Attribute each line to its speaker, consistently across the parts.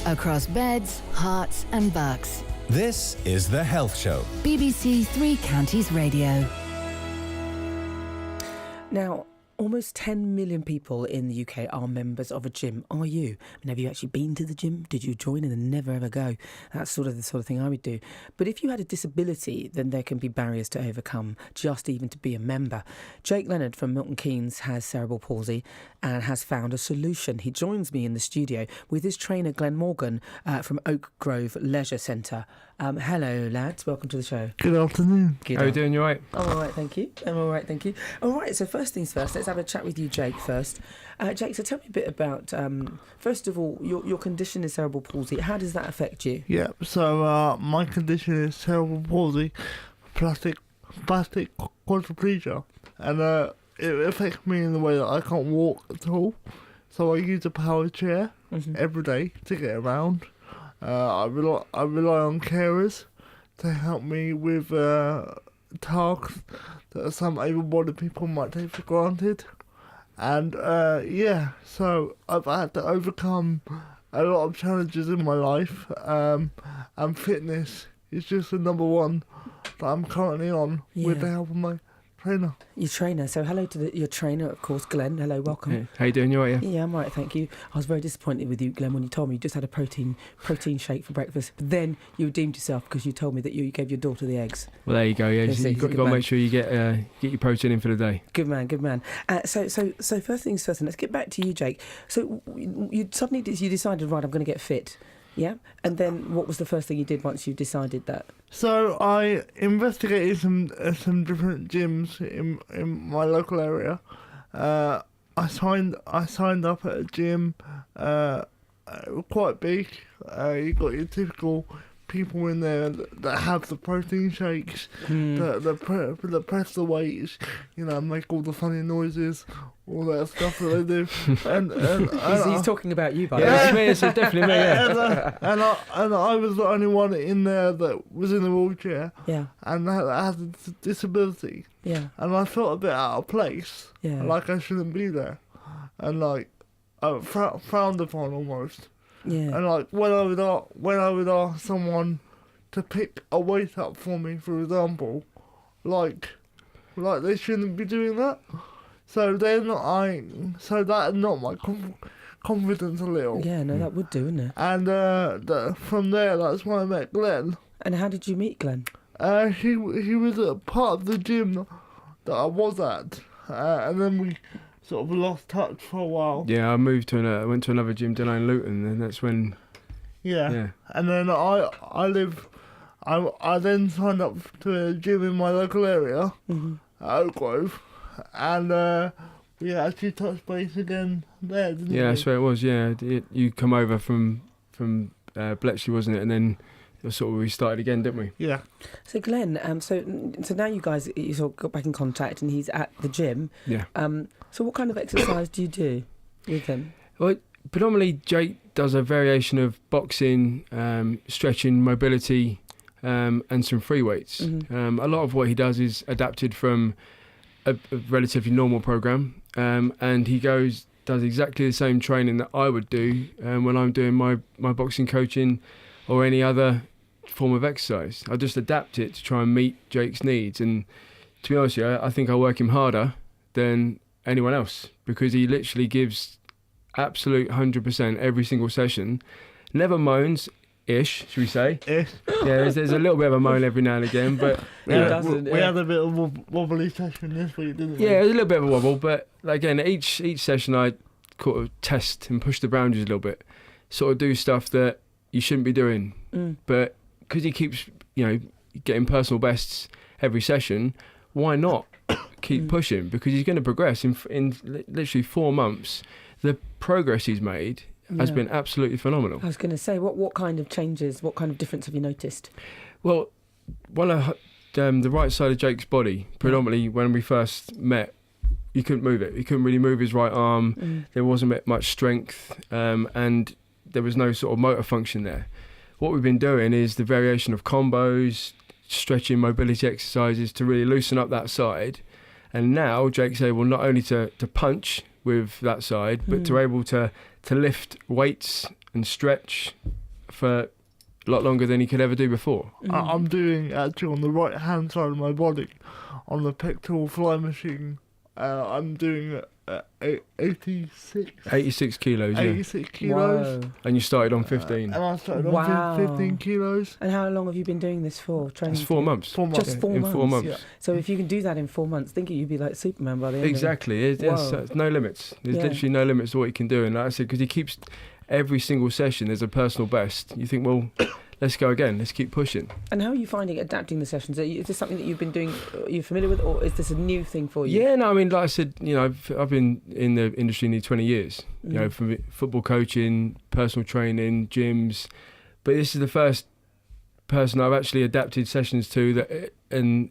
Speaker 1: across beds, hearts and bucks.
Speaker 2: This is The Health Show.
Speaker 1: BBC Three Counties Radio.
Speaker 3: Now, almost 10 million people in the UK are members of a gym. Are you? I mean, have you actually been to the gym? Did you join and then never ever go? That's sort of the sort of thing I would do. But if you had a disability, then there can be barriers to overcome, just even to be a member. Jake Leonard from Milton Keynes has cerebral palsy and has found a solution. He joins me in the studio with his trainer, Glen Morgan, from Oak Grove Leisure Centre. Hello, lads. Welcome to the show.
Speaker 4: Good afternoon.
Speaker 3: Good
Speaker 5: How are you doing? You all right?
Speaker 3: I'm all right, thank you. All right, so first things first, let's have a chat with you, Jake, first. Jake, so tell me a bit about, first of all, your condition is cerebral palsy. How does that affect you?
Speaker 4: Yeah, so my condition is cerebral palsy, plastic quadriplegia, and it affects me in the way that I can't walk at all. So I use a power chair every day to get around. I rely on carers to help me with tasks that some able-bodied people might take for granted. And so I've had to overcome a lot of challenges in my life, and fitness is just the number one that I'm currently on with the help of my trainer.
Speaker 3: Your trainer. So hello to your trainer, of course, Glenn. Hello, welcome.
Speaker 5: Hey, how you doing? You all right?
Speaker 3: Yeah, I'm all right, thank you. I was very disappointed with you, Glenn, when you told me you just had a protein shake for breakfast. But then you redeemed yourself because you told me that you gave your daughter the eggs.
Speaker 5: Well, there you go. Yeah, you've got to make sure you get your protein in for the day.
Speaker 3: Good man. So first things first, and let's get back to you, Jake. So you decided, right, I'm going to get fit. Yeah, and then what was the first thing you did once you decided that?
Speaker 4: So I investigated some different gyms in my local area. I signed up at a gym, quite big. You got your typical people in there that have the protein shakes, that press the weights, make all the funny noises, all that stuff that they do. And
Speaker 3: he's talking about you, by the way.
Speaker 5: Yeah, it's definitely me. Yeah.
Speaker 4: and I was the only one in there that was in a wheelchair.
Speaker 3: Yeah.
Speaker 4: And that had a disability.
Speaker 3: Yeah.
Speaker 4: And I felt a bit out of place.
Speaker 3: Yeah.
Speaker 4: Like I shouldn't be there. And frowned upon almost.
Speaker 3: Yeah.
Speaker 4: And when I would ask someone to pick a weight up for me, for example, like they shouldn't be doing that. So that knocked my confidence a little.
Speaker 3: Yeah, no, that would do, wouldn't it?
Speaker 4: And from there, that's when I met Glenn.
Speaker 3: And how did you meet Glenn?
Speaker 4: He was a part of the gym that I was at, and then we sort of lost touch for a while.
Speaker 5: Yeah, I went to another gym down in Luton, and that's when.
Speaker 4: Yeah. And then I then signed up to a gym in my local area, at Oak Grove, and we actually touched base again there, didn't we?
Speaker 5: Yeah, that's where it was. Yeah, you come over from Bletchley, wasn't it? And then we started again, didn't we?
Speaker 4: Yeah.
Speaker 3: So Glenn, so now you guys sort of got back in contact, and he's at the gym.
Speaker 5: Yeah.
Speaker 3: So what kind of exercise do you do with him?
Speaker 5: Well, predominantly Jake does a variation of boxing, stretching, mobility, and some free weights. A lot of what he does is adapted from a relatively normal program, and he does exactly the same training that I would do when I'm doing my boxing coaching or any other form of exercise. I just adapt it to try and meet Jake's needs, and to be honest with you, I think I work him harder than anyone else, because he literally gives absolute 100% every single session. Never moans, should we say?
Speaker 4: Ish.
Speaker 5: Yeah, there's a little bit of a moan every now and again, but
Speaker 4: we had a bit of a wobbly session this week, didn't we?
Speaker 5: Yeah, it was a little bit of a wobble, but again, each session I sort of test and push the boundaries a little bit, sort of do stuff that you shouldn't be doing, but because he keeps getting personal bests every session, why not keep pushing? Because he's going to progress in literally 4 months. The progress he's made has been absolutely phenomenal.
Speaker 3: I was going to say, what kind of changes, what kind of difference have you noticed?
Speaker 5: Well, the right side of Jake's body, predominantly when we first met, he couldn't move it. He couldn't really move his right arm. There wasn't much strength, and there was no sort of motor function there. What we've been doing is the variation of combos, stretching, mobility exercises to really loosen up that side. And now Jake's able not only to punch with that side, but to able to lift weights and stretch for a lot longer than he could ever do before.
Speaker 4: I'm doing actually on the right hand side of my body, on the pectoral fly machine. I'm doing
Speaker 5: 86 kilos,
Speaker 4: 86 kilos.
Speaker 3: Whoa.
Speaker 5: And you started on 15.
Speaker 4: And I started
Speaker 3: Wow.
Speaker 4: on 15 kilos.
Speaker 3: And how long have you been doing this for? Training?
Speaker 5: It's 4 months.
Speaker 4: 4 months.
Speaker 3: Just 4
Speaker 5: in
Speaker 3: months.
Speaker 5: 4 months.
Speaker 4: Yeah.
Speaker 3: So if you can do that in 4 months, think you'd be like Superman by the end
Speaker 5: Exactly.
Speaker 3: of it. Whoa.
Speaker 5: There's no limits. There's
Speaker 3: Yeah.
Speaker 5: literally no limits to what he can do. And like I said, because he keeps every single session, there's a personal best. You think, well, let's go again. Let's keep pushing.
Speaker 3: And how are you finding adapting the sessions? Is this something that you've been doing, are you familiar with, or is this a new thing for you?
Speaker 5: Yeah, no, I mean, like I said, I've been in the industry nearly 20 years. From football coaching, personal training, gyms. But this is the first person I've actually adapted sessions to and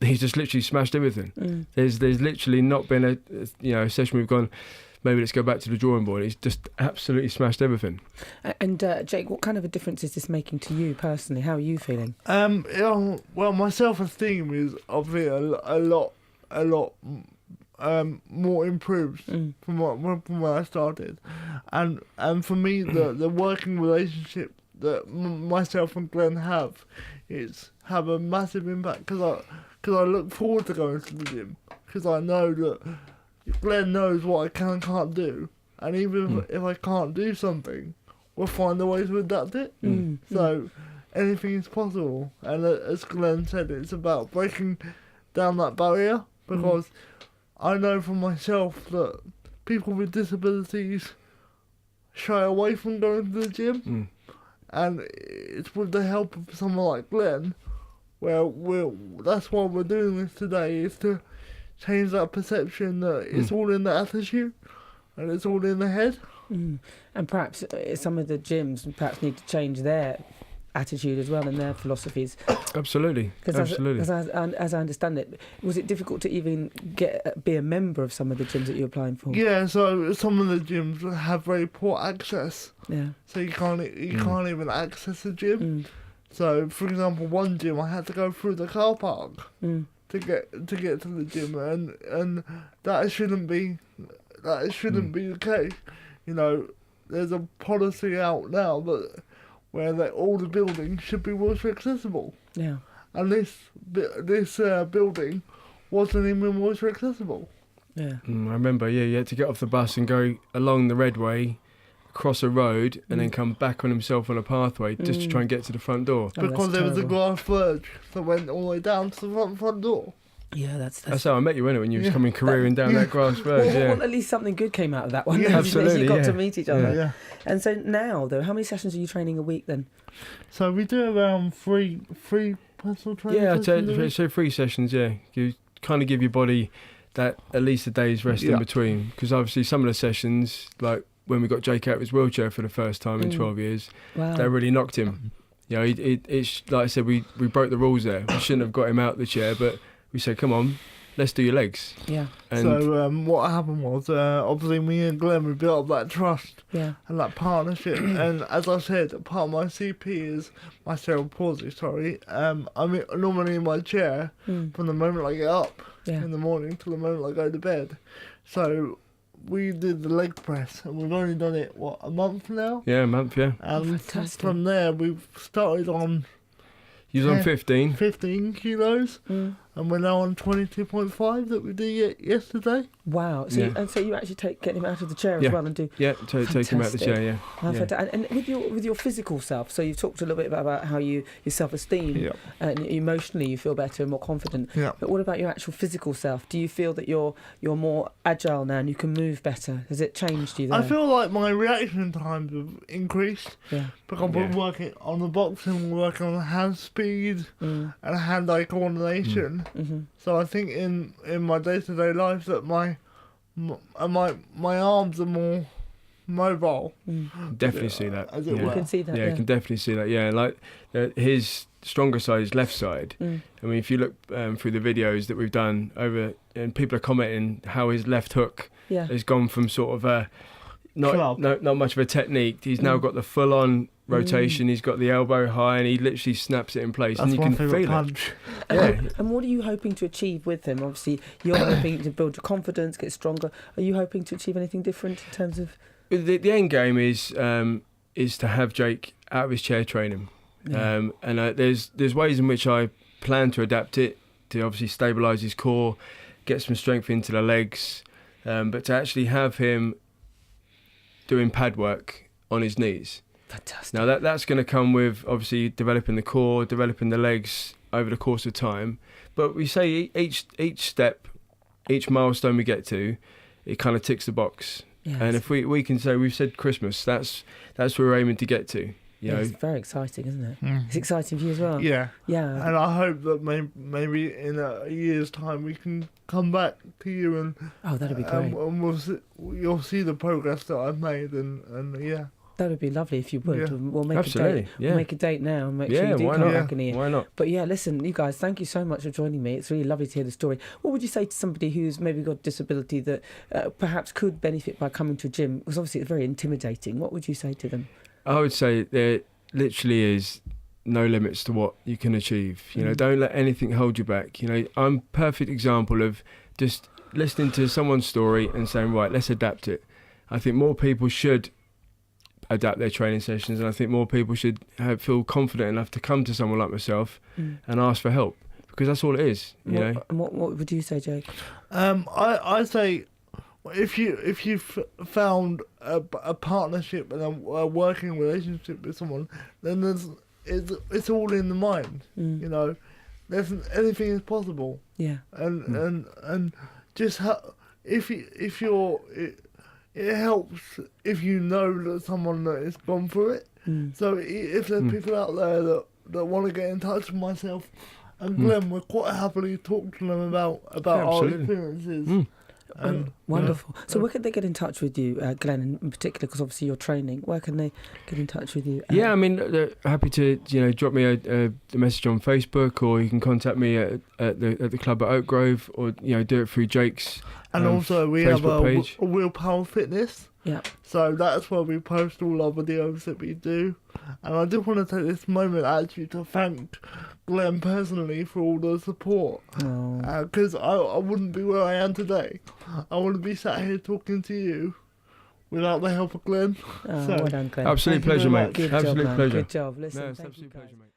Speaker 5: he's just literally smashed everything. There's literally not been a session we've gone, maybe let's go back to the drawing board. He's just absolutely smashed everything.
Speaker 3: And Jake, what kind of a difference is this making to you personally? How are you feeling?
Speaker 4: Well, my self-esteem is obviously a lot more improved from when I started, and for me the working relationship that myself and Glenn have a massive impact because I look forward to going to the gym because I know that Glenn knows what I can and can't do, and even if I can't do something, we'll find a way to adapt it. So anything is possible, and as Glenn said, it's about breaking down that barrier because I know for myself that people with disabilities shy away from going to the gym, and it's with the help of someone like Glenn where that's why we're doing this today, is to change that perception that it's all in the attitude and it's all in the head.
Speaker 3: And perhaps some of the gyms perhaps need to change their attitude as well and their philosophies.
Speaker 5: Absolutely. Absolutely.
Speaker 3: As I understand it, was it difficult to even be a member of some of the gyms that you're applying for?
Speaker 4: Yeah, so some of the gyms have very poor access.
Speaker 3: Yeah.
Speaker 4: So you can't even access a gym. So, for example, one gym I had to go through the car park to get to the gym, and that shouldn't be the case. There's a policy out now where all the buildings should be wheelchair accessible.
Speaker 3: Yeah.
Speaker 4: And this building wasn't even wheelchair accessible.
Speaker 3: Yeah.
Speaker 5: I remember, you had to get off the bus and go along the Redway, cross a road, and then come back on himself on a pathway just to try and get to the front door.
Speaker 4: Because there was a glass verge that went all the way down to the front door.
Speaker 3: Yeah, that's
Speaker 5: how I met you, wasn't it, when you was coming careering down that grass verge?
Speaker 3: Well, at least something good came out of that one.
Speaker 4: Yeah,
Speaker 5: absolutely.
Speaker 3: You got to meet each other.
Speaker 4: Yeah.
Speaker 3: And so now, though, how many sessions are you training a week then?
Speaker 4: So we do around three personal training sessions.
Speaker 5: So 3 sessions, You kind of give your body that at least a day's rest in between. Because obviously some of the sessions, like when we got Jake out of his wheelchair for the first time in 12 years, they really knocked him. It's like I said, we broke the rules there. We shouldn't have got him out the chair, but we said, come on, let's do your legs.
Speaker 3: Yeah.
Speaker 5: And
Speaker 4: so what happened was, obviously me and Glenn, we built up that trust
Speaker 3: and
Speaker 4: that partnership. And as I said, part of my CP is my cerebral palsy, I'm normally in my chair from the moment I get up in the morning till the moment I go to bed. So we did the leg press, and we've only done it, a month now?
Speaker 5: Yeah, a month, yeah.
Speaker 4: And
Speaker 3: fantastic.
Speaker 4: from there, we've started on...
Speaker 5: You was on 15.
Speaker 4: 15 kilos, and we're now on 22.5 that we did yesterday.
Speaker 3: Wow. So you actually get him out of the chair as well and do...
Speaker 5: Yeah, take him out of the chair, yeah.
Speaker 3: And with your physical self, so you've talked a little bit about how your self-esteem and emotionally you feel better and more confident.
Speaker 4: Yeah.
Speaker 3: But what about your actual physical self? Do you feel that you're more agile now and you can move better? Has it changed you there?
Speaker 4: I feel like my reaction times have increased.
Speaker 3: Yeah.
Speaker 4: Because we're working on the boxing, we're working on hand speed and hand-eye coordination. So I think in my day-to-day life that my arms are more mobile.
Speaker 5: Definitely see that.
Speaker 4: As it were.
Speaker 3: You can see that.
Speaker 5: Yeah, you can definitely see that. Yeah, like his stronger side is left side. I mean, if you look through the videos that we've done over, and people are commenting how his left hook has gone from sort of not much of a technique. He's now got the full-on rotation. He's got the elbow high, and he literally snaps it in place, and you can feel
Speaker 4: punch.
Speaker 5: it.
Speaker 3: And what are you hoping to achieve with him? Obviously, you're hoping to build your confidence, get stronger. Are you hoping to achieve anything different in terms of?
Speaker 5: The end game is is to have Jake out of his chair training.
Speaker 3: Yeah.
Speaker 5: And there's ways in which I plan to adapt it to obviously stabilise his core, get some strength into the legs, but to actually have him doing pad work on his knees.
Speaker 3: Fantastic.
Speaker 5: Now that's going to come with obviously developing the core, developing the legs over the course of time. But we say each step, each milestone we get to, it kind of ticks the box.
Speaker 3: Yes.
Speaker 5: And if we can say we've said Christmas, that's where we're aiming to get to. You know,
Speaker 3: It's very exciting, isn't it?
Speaker 4: Mm.
Speaker 3: It's exciting for you as well.
Speaker 4: Yeah.
Speaker 3: Yeah.
Speaker 4: And I hope that maybe in a year's time we can come back to you and
Speaker 3: Oh, that'd be great.
Speaker 4: and you'll see the progress that I've made and yeah.
Speaker 3: That would be lovely if you would.
Speaker 4: Yeah.
Speaker 3: We'll make
Speaker 5: Absolutely,
Speaker 3: a date.
Speaker 5: yeah.
Speaker 3: We'll make a date now and make sure
Speaker 5: yeah,
Speaker 3: you do
Speaker 5: why
Speaker 3: come
Speaker 5: not?
Speaker 3: back in here.
Speaker 5: Why not?
Speaker 3: But yeah, listen, you guys, thank you so much for joining me. It's really lovely to hear the story. What would you say to somebody who's maybe got a disability that perhaps could benefit by coming to a gym? Because obviously it's very intimidating. What would you say to them?
Speaker 5: I would say there literally is no limits to what you can achieve. You know, don't let anything hold you back. You know, I'm a perfect example of just listening to someone's story and saying, right, let's adapt it. I think more people should adapt their training sessions, and I think more people should feel confident enough to come to someone like myself and ask for help, because that's all it is. You know.
Speaker 3: And what would you say, Jake?
Speaker 4: I say if you've found a partnership and a working relationship with someone, then it's all in the mind. You know, anything is possible.
Speaker 3: Yeah.
Speaker 4: And just it helps if you know that someone that has gone through it. So if there's people out there that want to get in touch with myself and Glenn, we'll quite happily talk to them about our experiences.
Speaker 3: Wonderful. So where can they get in touch with you, Glenn, in particular, because obviously you're training? Where can they get in touch with you?
Speaker 5: Yeah, I mean, they're happy to drop me a message on Facebook, or you can contact me at the club at Oak Grove, or do it through Jake's
Speaker 4: and also we
Speaker 5: Facebook
Speaker 4: have
Speaker 5: page.
Speaker 4: a Willpower Fitness.
Speaker 3: Yeah.
Speaker 4: So that's where we post all our videos that we do. And I just want to take this moment actually to thank Glenn personally for all the support. Because I wouldn't be where I am today. I wouldn't be sat here talking to you without the help of Glenn.
Speaker 3: Well done, Glenn.
Speaker 5: Absolute pleasure, mate.
Speaker 3: Good
Speaker 5: Absolute
Speaker 3: job, man.
Speaker 5: pleasure.
Speaker 3: Good job. Listen,
Speaker 5: No, it's
Speaker 3: thank you,
Speaker 5: absolute
Speaker 3: guys.
Speaker 5: pleasure, mate.